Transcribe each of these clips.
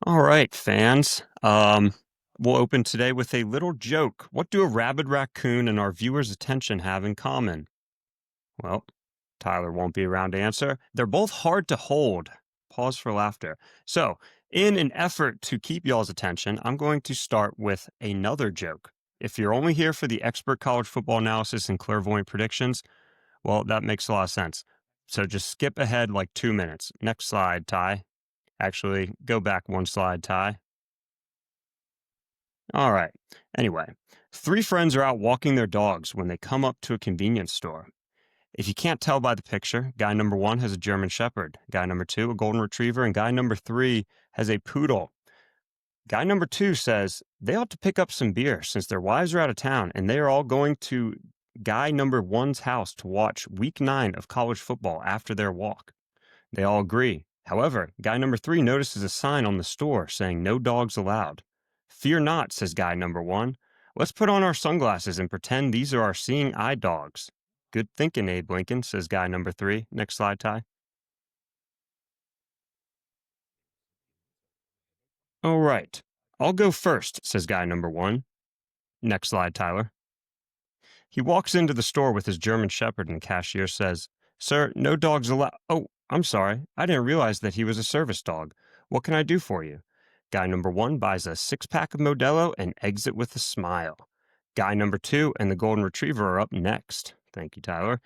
All right, fans. We'll open today with a little joke. What do a rabid raccoon and our viewers' attention have in common? Well, Tyler won't be around to answer. They're both hard to hold. Pause for laughter. So, in an effort to keep y'all's attention, I'm going to start with another joke. If you're only here for the expert college football analysis and clairvoyant predictions, well, that makes a lot of sense. So just skip ahead like 2 minutes. Next slide, Ty. Actually, go back one slide, Ty. All right. Anyway, three friends are out walking their dogs when they come up to a convenience store. If you can't tell by the picture, guy number one has a German Shepherd, guy number two, a Golden Retriever, and guy number three has a Poodle. Guy number two says they ought to pick up some beer since their wives are out of town and they are all going to guy number one's house to watch week 9 of college football after their walk. They all agree. However, guy number three notices a sign on the store saying no dogs allowed. Fear not, says guy number one. Let's put on our sunglasses and pretend these are our seeing eye dogs. Good thinking, Abe Lincoln, says guy number three. Next slide, Ty. All right. I'll go first, says guy number one. Next slide, Tyler. He walks into the store with his German Shepherd and the cashier says, Sir, no dogs allowed. Oh, I'm sorry. I didn't realize that he was a service dog. What can I do for you? Guy number one buys a 6-pack of Modelo and exit with a smile. Guy number two and the Golden Retriever are up next. Thank you, Tyler.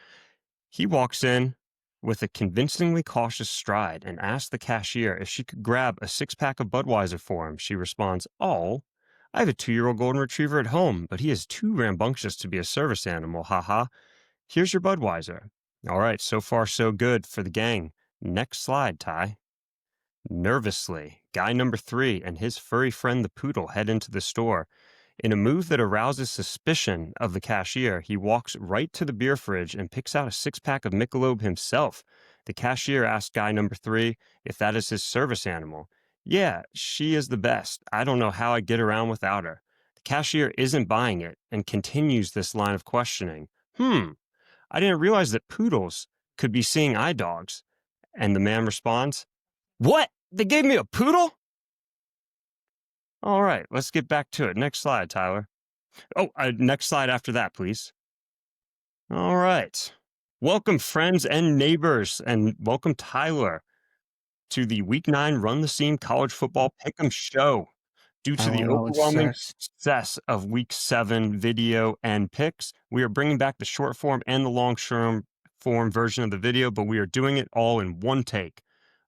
He walks in with a convincingly cautious stride and asks the cashier if she could grab a 6-pack of Budweiser for him. She responds, Oh, I have a 2-year-old Golden Retriever at home, but he is too rambunctious to be a service animal, haha. Here's your Budweiser. All right, so far so good for the gang. Next slide, Ty. Nervously, guy number three and his furry friend the Poodle head into the store. In a move that arouses suspicion of the cashier, he walks right to the beer fridge and picks out a 6-pack of Michelob himself. The cashier asks guy number three if that is his service animal. Yeah, she is the best. I don't know how I get around without her. The cashier isn't buying it and continues this line of questioning. I didn't realize that poodles could be seeing eye dogs. And the man responds, What? They gave me a poodle? All right, let's get back to it. Next slide, Tyler. Oh, next slide after that, please. All right. Welcome, friends and neighbors, and welcome, Tyler, to the Week 9 Run the Seam College Football Pick'em Show. Due to the 510 overwhelming and 6. success of Week 7 video and picks, we are bringing back the short form and the long form version of the video, but we are doing it all in one take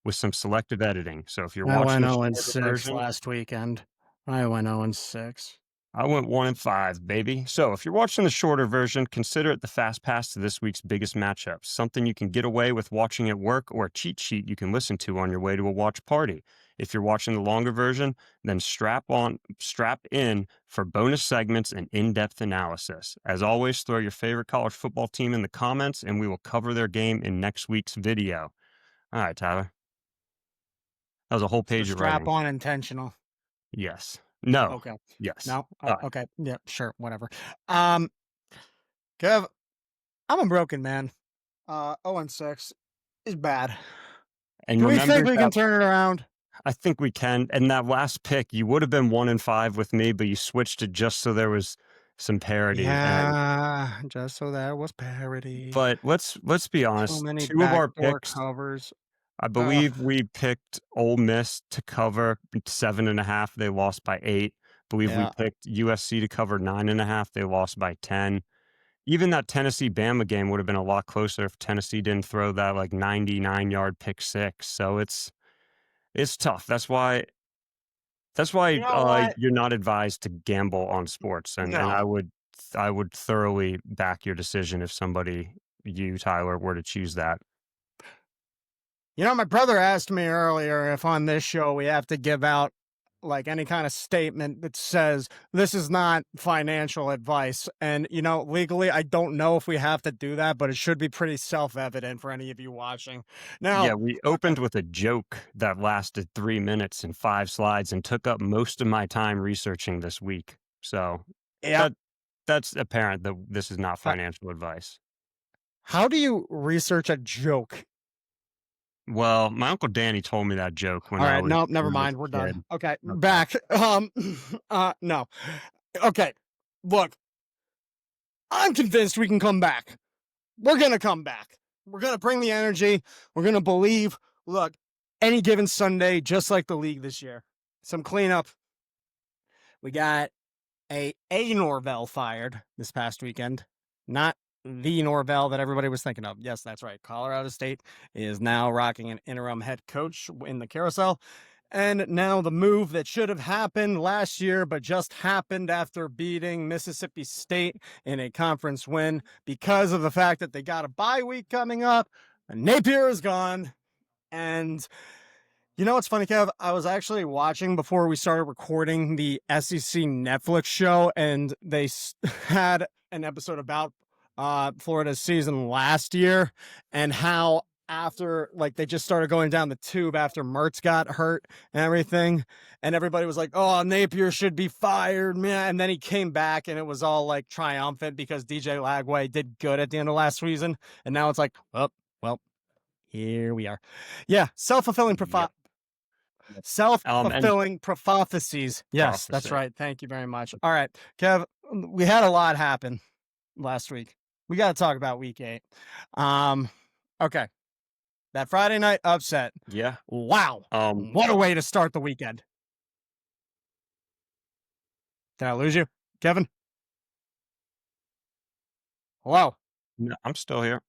with some selective editing. So if you're I watching went the 0 and shorter 6 version, last weekend. I went 0 and 6. I went 1-5, baby. So if you're watching the shorter version, consider it the fast pass to this week's biggest matchup. Something you can get away with watching at work or a cheat sheet you can listen to on your way to a watch party. If you're watching the longer version, then strap in for bonus segments and in-depth analysis. As always, throw your favorite college football team in the comments and we will cover their game in next week's video. All right, Tyler. That was a whole So page of strap writing. on intentional. Yes. No. Okay. Yes. No? Okay. Yeah, sure. Whatever. Kev, I'm a broken man. 0 and 6 is bad. And Do we remember think we can that turn it around? I think we can. And that last pick, you would have been 1-5 with me, but you switched it just so there was some parity. And Yeah, just so there was parity. but let's be So honest. many Two of our backdoor picks, covers. I believe we picked Ole Miss to cover 7.5. They lost by 8. Believe we Yeah. picked USC to cover 9.5. They lost by 10. Even that Tennessee Bama game would have been a lot closer if Tennessee didn't throw that like 99-yard pick six. So it's tough. That's why You know what? you're not advised to gamble on sports, and No. I would thoroughly back your decision if you, Tyler, were to choose that. You know, my brother asked me earlier if on this show we have to give out like any kind of statement that says this is not financial advice. And, you know, legally, I don't know if we have to do that, but it should be pretty self-evident for any of you watching. Now, Yeah, we opened with a joke that lasted 3 minutes and 5 slides and took up most of my time researching this week. So yeah, that that's apparent that this is not uh, financial advice. how do you research a joke? Well, my Uncle Danny told me that joke when All I right, was no, never when I was mind. We're a done. kid. Okay, Okay. back. No. Okay, look, I'm convinced we can come back. We're gonna come back. We're gonna bring the energy. We're gonna believe. Look, any given Sunday, just like the league this year, some cleanup. We got a Norvell fired this past weekend, not the Norvell that everybody was thinking of. Yes, that's right. Colorado State is now rocking an interim head coach in the carousel. And now the move that should have happened last year, but just happened after beating Mississippi State in a conference win because of the fact that they got a bye week coming up. Napier is gone. And you know what's funny, Kev? I was actually watching before we started recording the SEC Netflix show, and they had an episode about Florida's season last year and how after like they just started going down the tube after Mertz got hurt and everything, and everybody was like, "Oh, Napier should be fired, man!" And then he came back, and it was all like triumphant because DJ Lagway did good at the end of last season, and now it's like, well, here we are. Yeah, self-fulfilling Yep. Yep. And self-fulfilling prophecies. Yes, that's prophecy. right. Thank you very much. All right, Kev, we had a lot happen last week. We got to talk about week 8. Okay. That Friday night upset. Yeah. Wow. What a way to start the weekend. Did I lose you, Kevin? Hello. No, I'm still here.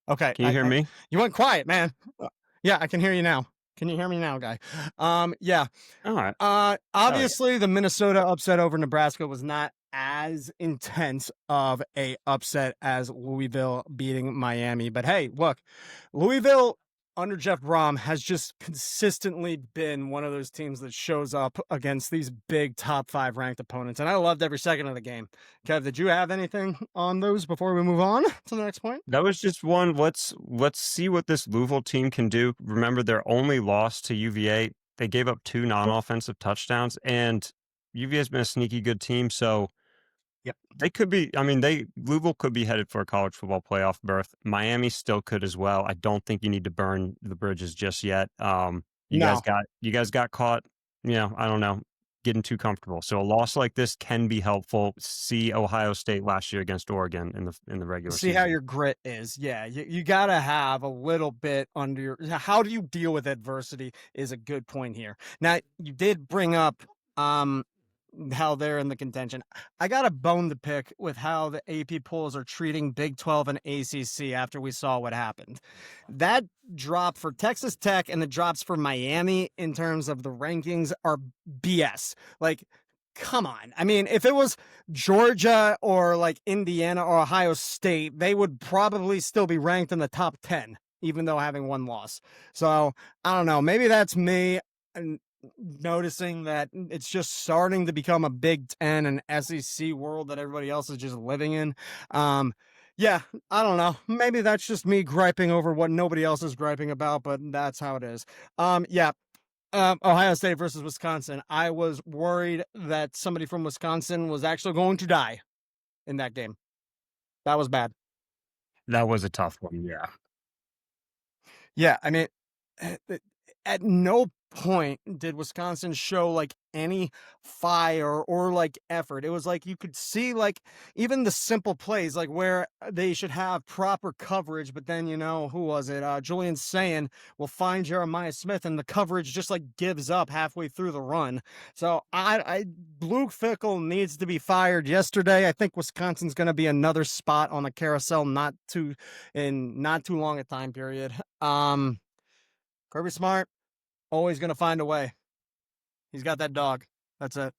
Okay. Can you hear me? You went quiet, man. Yeah, I can hear you now. Can you hear me now, guy? Yeah. All right. Yeah. Obviously, the Minnesota upset over Nebraska was not as intense of a upset as Louisville beating Miami. But hey, look, Louisville under Jeff Brom has just consistently been one of those teams that shows up against these big top 5 ranked opponents. And I loved every second of the game. Kev, did you have anything on those before we move on to the next point? That was just one. Let's see what this Louisville team can do. Remember, their only loss to UVA, they gave up 2 non-offensive touchdowns, and UVA's been a sneaky good team, so Yep. they could be. I mean, Louisville could be headed for a college football playoff berth. Miami still could as well. I don't think you need to burn the bridges just yet. You No. guys got caught. I don't know, getting too comfortable. So a loss like this can be helpful. See Ohio State last year against Oregon in the regular See season. how your grit is. Yeah, you got to have a little bit under your. How do you deal with adversity is a good point here. Now, you did bring up how they're in the contention. I got a bone to pick with how the AP polls are treating Big 12 and ACC after we saw what happened. That drop for Texas Tech and the drops for Miami in terms of the rankings are BS. Like, come on. I mean, if it was Georgia or like Indiana or Ohio State, they would probably still be ranked in the top 10, even though having one loss. So I don't know. Maybe that's me noticing that it's just starting to become a Big 10 and SEC world that everybody else is just living in. Yeah, I don't know. Maybe that's just me griping over what nobody else is griping about, but that's how it is. Yeah, Ohio State versus Wisconsin. I was worried that somebody from Wisconsin was actually going to die in that game. That was bad. That was a tough one. Yeah. Yeah, I mean, at no point did Wisconsin show like any fire or like effort. It was like you could see like even the simple plays like where they should have proper coverage, but then who was it? Julian Sayin will find Jeremiah Smith and the coverage just like gives up halfway through the run. So I Luke Fickell needs to be fired yesterday. I think Wisconsin's going to be another spot on the carousel not too long a time period. Kirby Smart, always going to find a way. He's got that dog. That's it.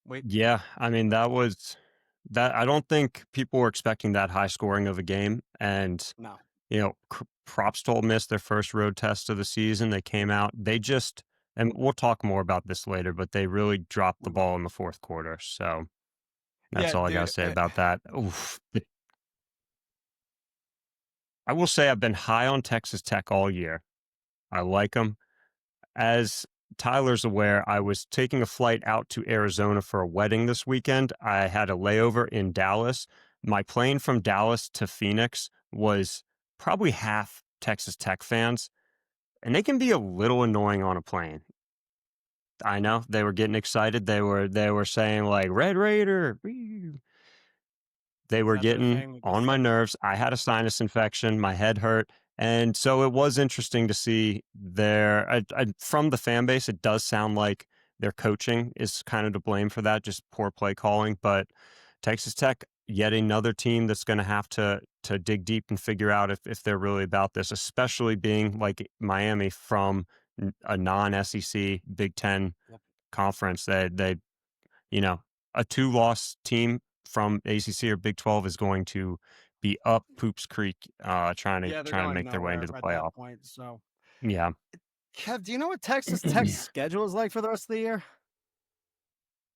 Wait. Yeah. I mean, that was that. I don't think people were expecting that high scoring of a game. And, No. props to Ole Miss, their first road test of the season. They came out, and we'll talk more about this later, but they really dropped the ball in the fourth quarter. So that's Yeah, all I got dude. to say about that. Oof. I will say I've been high on Texas Tech all year. I like them. As Tyler's aware, I was taking a flight out to Arizona for a wedding this weekend. I had a layover in Dallas. My plane from Dallas to Phoenix was probably half Texas Tech fans, and they can be a little annoying on a plane. I know they were getting excited. They were saying like Red Raider. Wee." They Is were that their getting thing? on my nerves. I had a sinus infection. My head hurt. And so it was interesting to see from the fan base, it does sound like their coaching is kind of to blame for that, just poor play calling. But Texas Tech, yet another team that's going to have to dig deep and figure out if they're really about this, especially being like Miami from a non-SEC Big Ten Yep. conference. They you know, a two-loss team from ACC or Big 12 is going to be up Poops Creek, trying to Yeah, they're trying to going make their way nowhere into the at that playoff. point. So, Yeah. Kev, do you know what Texas Tech's schedule is like for the rest of the year?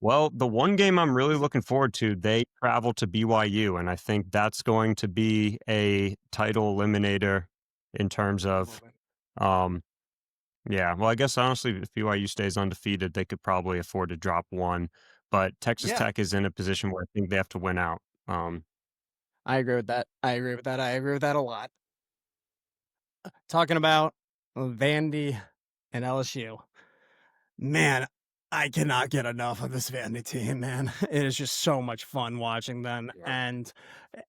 Well, the one game I'm really Is it looking forward to, they travel to BYU, and I think that's going to be a title eliminator in terms of, absolutely? um, yeah. Well, I guess honestly, if BYU stays undefeated, they could probably afford to drop one. But Texas Yeah, Tech is in a position where I think they have to win out. I agree with that. I agree with that. I agree with that a lot. Talking about Vandy and LSU. Man, I cannot get enough of this Vandy team, man. It is just so much fun watching them. Yeah. And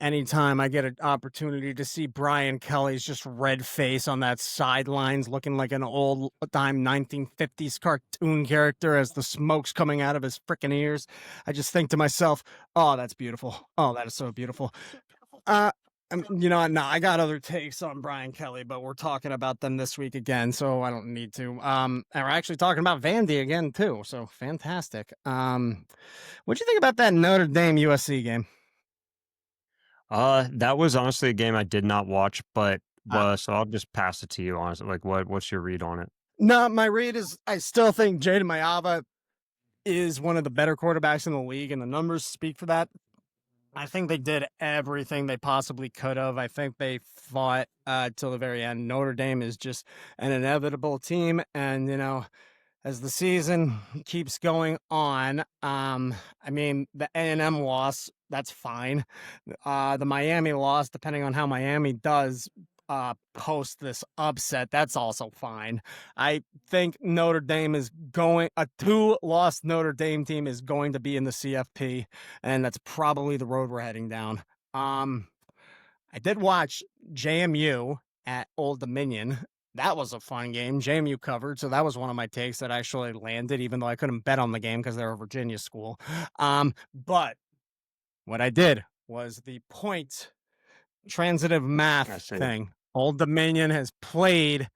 anytime I get an opportunity to see Brian Kelly's just red face on that sidelines looking like an old time 1950s cartoon character as the smoke's coming out of his freaking ears, I just think to myself, oh, that's beautiful. Oh, that is so beautiful. Uh, no, I got other takes on Brian Kelly, but we're talking about them this week again, so I don't need to. And we're actually talking about Vandy again too, so fantastic. What'd you think about that Notre Dame USC game? That was honestly a game I did not watch, but Ah, was so I'll just pass it to you, honestly. Like, what's your read on it? no, my read is I still think Jaden Mayava is one of the better quarterbacks in the league, and the numbers speak for that. I think they did everything they possibly could have. I think they fought till the very end. Notre Dame is just an inevitable team, and as the season keeps going on, I mean the A&M loss, that's fine. The Miami loss, depending on how Miami does post this upset, that's also fine. I think Notre Dame is going a two-loss Notre Dame team is going to be in the CFP, and that's probably the road we're heading down. Um, I did watch JMU at Old Dominion. That was a fun game. JMU covered, so that was one of my takes that actually landed, even though I couldn't bet on the game because they're a Virginia school. But what I did was the point transitive I math see. thing. Old Dominion has played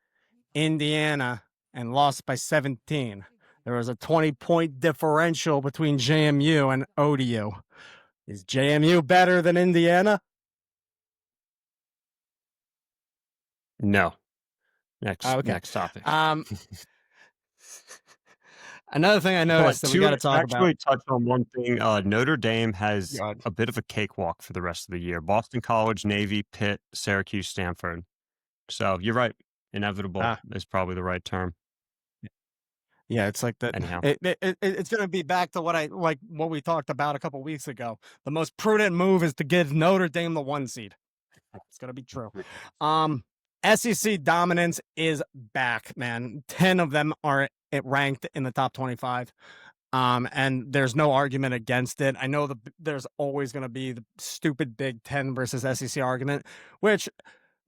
Indiana and lost by 17. There was a 20-point differential between JMU and ODU. Is JMU better than Indiana? No. Next Okay. next topic. Um, Another thing I But noticed that we got to to talk about. actually touch on one thing, Notre Dame has God. a bit of a cakewalk for the rest of the year. Boston College, Navy, Pitt, Syracuse, Stanford. So you're right. Inevitable Ah, is probably the right term. yeah, it's like that. Anyhow. It's going to be back to what we talked about a couple weeks ago. The most prudent move is to give Notre Dame the 1 seed. It's going to be true. Um, SEC dominance is back, man. 10 of them are ranked in the top 25. And there's no argument against it. I know there's always going to be the stupid Big Ten versus SEC argument, which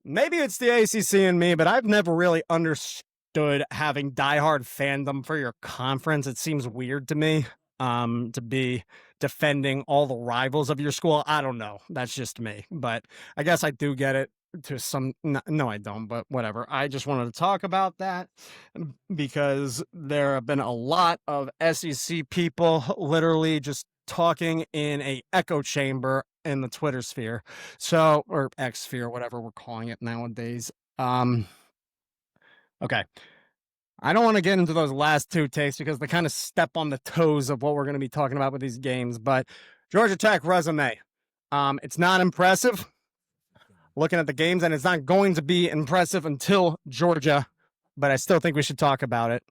maybe it's the ACC in me, but I've never really understood having diehard fandom for your conference. It seems weird to me to be defending all the rivals of your school. I don't know. That's just me, but I guess I do get it to some. No, I don't, but whatever. I just wanted to talk about that because there have been a lot of SEC people literally just talking in a echo chamber in the Twitter sphere. So, or X sphere, whatever we're calling it nowadays. Okay. I don't want to get into those last two takes because they kind of step on the toes of what we're going to be talking about with these games. But Georgia Tech resume, it's not impressive looking at the games, and it's not going to be impressive until Georgia. But I still think we should talk about it.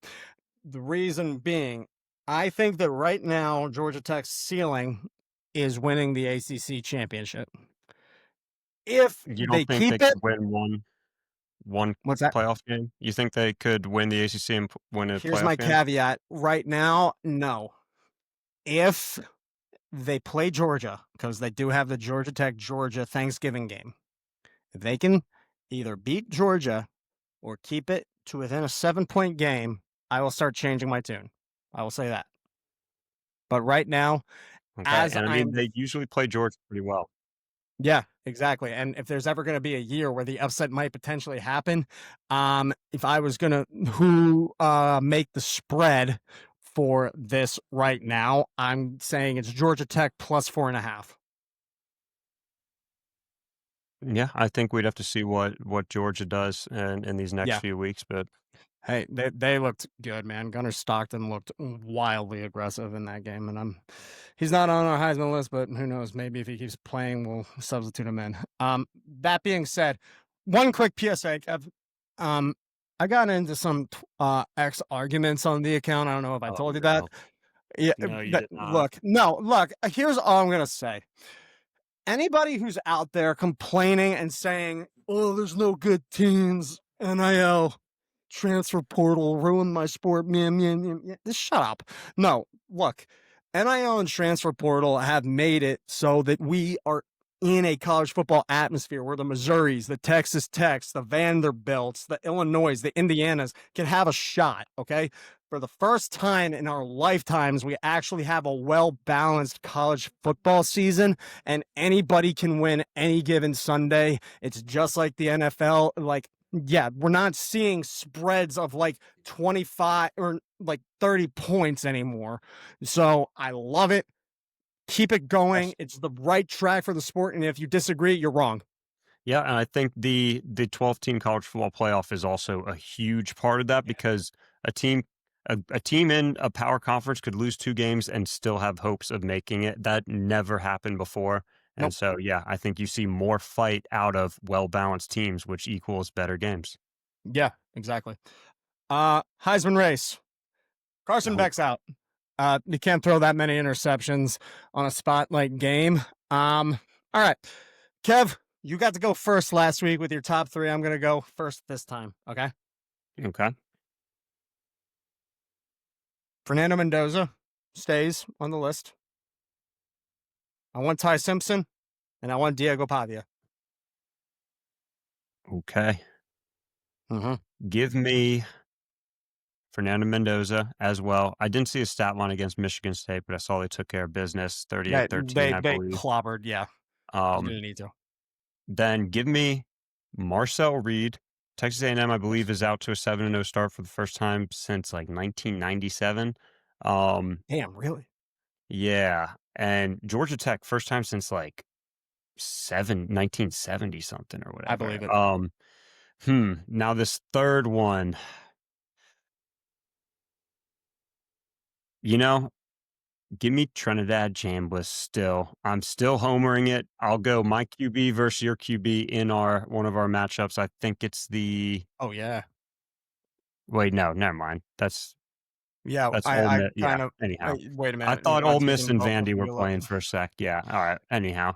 The reason being, I think that right now Georgia Tech's ceiling is winning the ACC championship. If You don't they think they keep it could win one what's that? playoff game? You think they could win the ACC and win a Here's playoff my game? caveat. Right now, no. If they play Georgia, because they do have the Georgia Tech Georgia Thanksgiving game, if they can either beat Georgia or keep it to within a 7-point game, I will start changing my tune. I will say that. But right now, Okay, as and I mean, I'm they usually play Georgia pretty well. yeah, exactly. And if there's ever going to be a year where the upset might potentially happen, if I was going to who make the spread for this right now, I'm saying it's Georgia Tech plus 4.5. Yeah, I think we'd have to see what Georgia does in these next Yeah. few weeks, but Hey, they looked good, man. Gunnar Stockton looked wildly aggressive in that game, and he's not on our Heisman list, but who knows? Maybe if he keeps playing, we'll substitute him in. That being said, one quick PSA, Kev. Um, I got into some X arguments on the account. I don't know if I oh, told you that. no. Yeah, No, you that, did not. look, no, look. Here's all I'm gonna say. Anybody who's out there complaining and saying, "Oh, there's no good teams," NIL transfer portal ruined my sport. Man, man, man, man. Just shut up. No, look, NIL and transfer portal have made it so that we are in a college football atmosphere where the Missouris, the Texas Techs, the Vanderbilts, the Illinois, the Indianas can have a shot. Okay. For the first time in our lifetimes, we actually have a well balanced college football season, and anybody can win any given Sunday. It's just like the NFL. Like, yeah, we're not seeing spreads of like 25 or like 30 points anymore. So I love it. Keep it going. Yes. It's the right track for the sport. And if you disagree, you're wrong. Yeah, and I think the 12-team college football playoff is also a huge part of that Yeah. because a team in a power conference could lose 2 games and still have hopes of making it. That never happened before. And Nope. so, yeah, I think you see more fight out of well-balanced teams, which equals better games. Yeah, exactly. Heisman race. Carson Oh, Beck's out. You can't throw that many interceptions on a spotlight game. All right. Kev, you got to go first last week with your top three. I'm gonna go first this time. Okay. okay. Fernando Mendoza stays on the list. I want Ty Simpson, and I want Diego Pavia. Okay. Mm-hmm. Give me Fernando Mendoza as well. I didn't see a stat line against Michigan State, but I saw they took care of business, Yeah, 38-13, they I they believe. clobbered. Yeah, you Um, didn't need to. then give me Marcel Reed. Texas A&M, I Yes. believe, is out to a 7-0 start for the first time since like 1997. Um, Damn, really? yeah, and Georgia Tech, first time since like 1970 something or I whatever. believe it. Now this third one, you know, give me Trinidad Chambliss still. I'm still homering it. I'll go my QB versus your QB in our one of our matchups. I think it's the Oh yeah, wait, no, never mind. yeah. That's Ole I Miss. Yeah. kind of. Anyhow, Wait a I minute. You thought want Ole to keep Miss them and both Vandy were real? playing for a sec. Yeah. All right. Anyhow.